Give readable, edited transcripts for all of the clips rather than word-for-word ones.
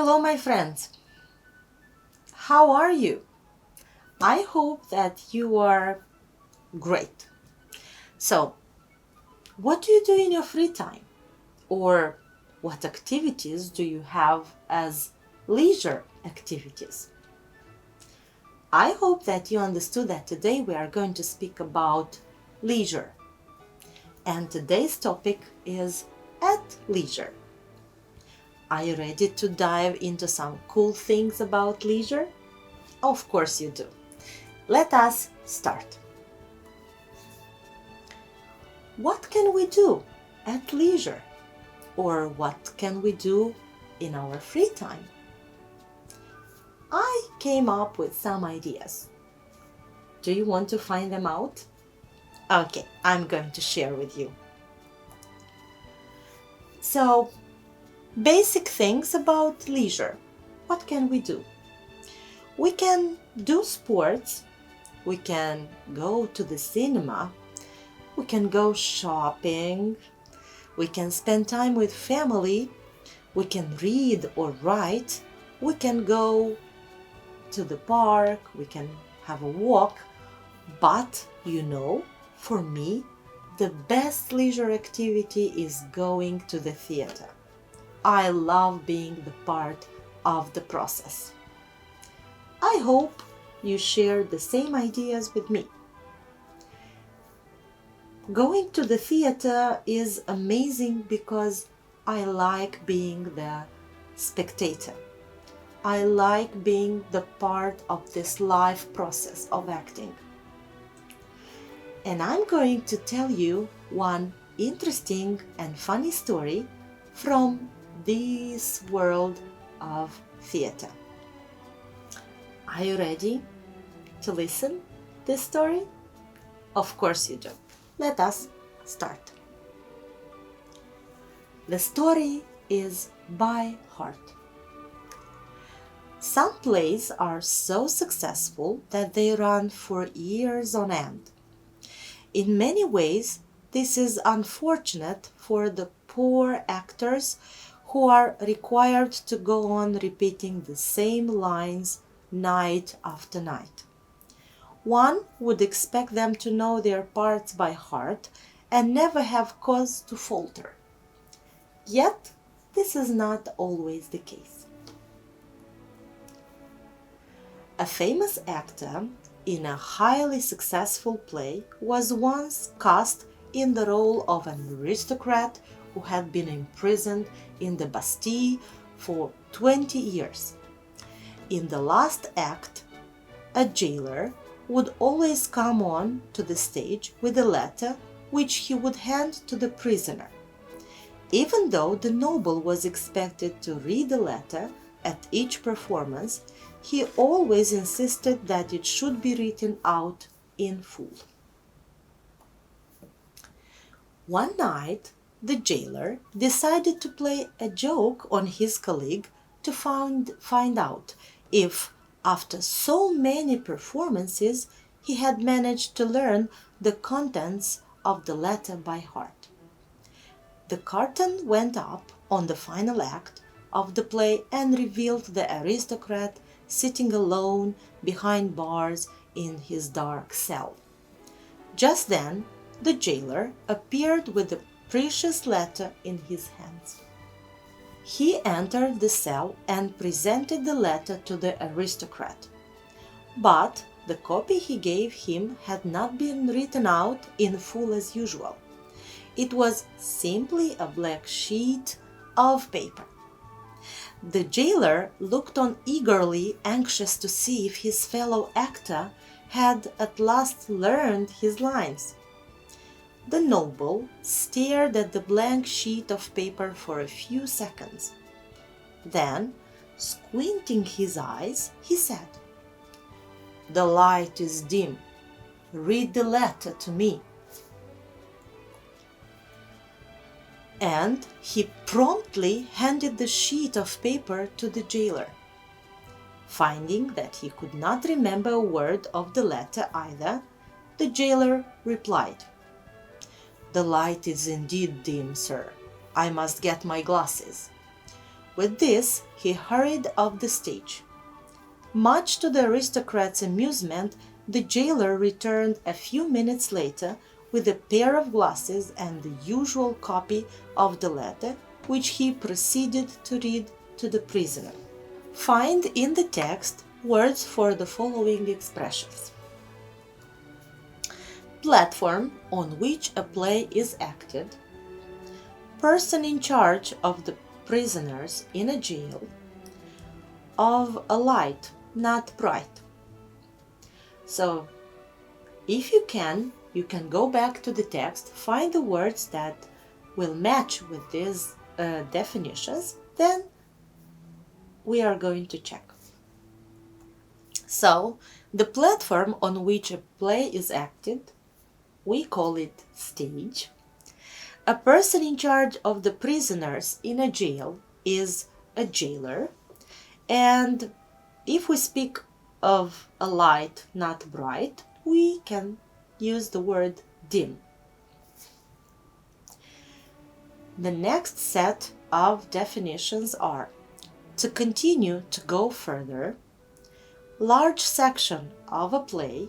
Hello, my friends. How are you? I hope that you are great. So, what do you do in your free time? Or what activities do you have as leisure activities? I hope that you understood that today we are going to speak about leisure. And today's topic is at leisure. Are you ready to dive into some cool things about leisure? Of course you do. Let us start. What can we do at leisure? Or what can we do in our free time? I came up with some ideas. Do you want to find them out? Okay, I'm going to share with you. So, basic things about leisure. What can we do? We can do sports. We can go to the cinema. We can go shopping. We can spend time with family. We can read or write. We can go to the park. We can have a walk. But, for me, the best leisure activity is going to the theater. I love being the part of the process. I hope you share the same ideas with me. Going to the theater is amazing because I like being the spectator. I like being the part of this live process of acting. And I'm going to tell you one interesting and funny story from this world of theater. Are you ready to listen this story? Of course you do. Let us start. The story is by heart. Some plays are so successful that they run for years on end. In many ways, this is unfortunate for the poor actors who are required to go on repeating the same lines night after night. One would expect them to know their parts by heart and never have cause to falter. Yet, this is not always the case. A famous actor in a highly successful play was once cast in the role of an aristocrat who had been imprisoned in the Bastille for 20 years. In the last act, a jailer would always come on to the stage with a letter which he would hand to the prisoner. Even though the noble was expected to read the letter at each performance, he always insisted that it should be written out in full. One night, the jailer decided to play a joke on his colleague to find out if, after so many performances, he had managed to learn the contents of the letter by heart. The curtain went up on the final act of the play and revealed the aristocrat sitting alone behind bars in his dark cell. Just then, the jailer appeared with the precious letter in his hands. He entered the cell and presented the letter to the aristocrat. But the copy he gave him had not been written out in full as usual. It was simply a blank sheet of paper. The jailer looked on eagerly, anxious to see if his fellow actor had at last learned his lines. The noble stared at the blank sheet of paper for a few seconds. Then, squinting his eyes, he said, "The light is dim. Read the letter to me." And he promptly handed the sheet of paper to the jailer. Finding that he could not remember a word of the letter either, the jailer replied, "The light is indeed dim, sir. I must get my glasses. With this, he hurried off the stage. Much to the aristocrat's amusement, the jailer returned a few minutes later with a pair of glasses and the usual copy of the letter, which he proceeded to read to the prisoner. Find in the text words for the following expressions. Platform on which a play is acted. Person in charge of the prisoners in a jail. Of a light, not bright. So, if you can go back to the text, find the words that will match with these definitions, then we are going to check. So, the platform on which a play is acted, we call it stage. A person in charge of the prisoners in a jail is a jailer. And if we speak of a light, not bright, we can use the word dim. The next set of definitions are: to continue, to go further, large section of a play,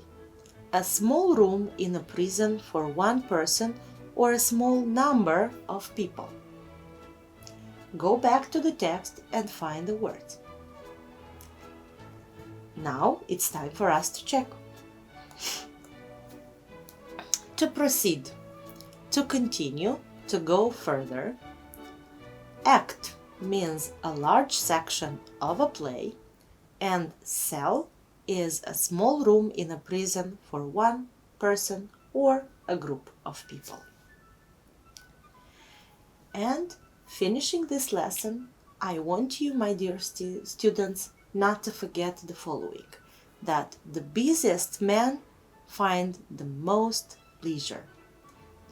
a small room in a prison for one person or a small number of people. Go back to the text and find the words. Now it's time for us to check. To proceed, to continue, to go further. Act means a large section of a play, and cell is a small room in a prison for one person or a group of people. And finishing this lesson, I want you, my dear students, not to forget the following: that the busiest men find the most leisure.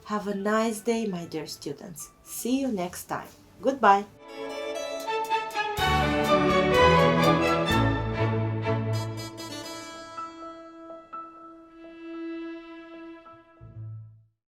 Have a nice day, my dear students. See you next time. Goodbye.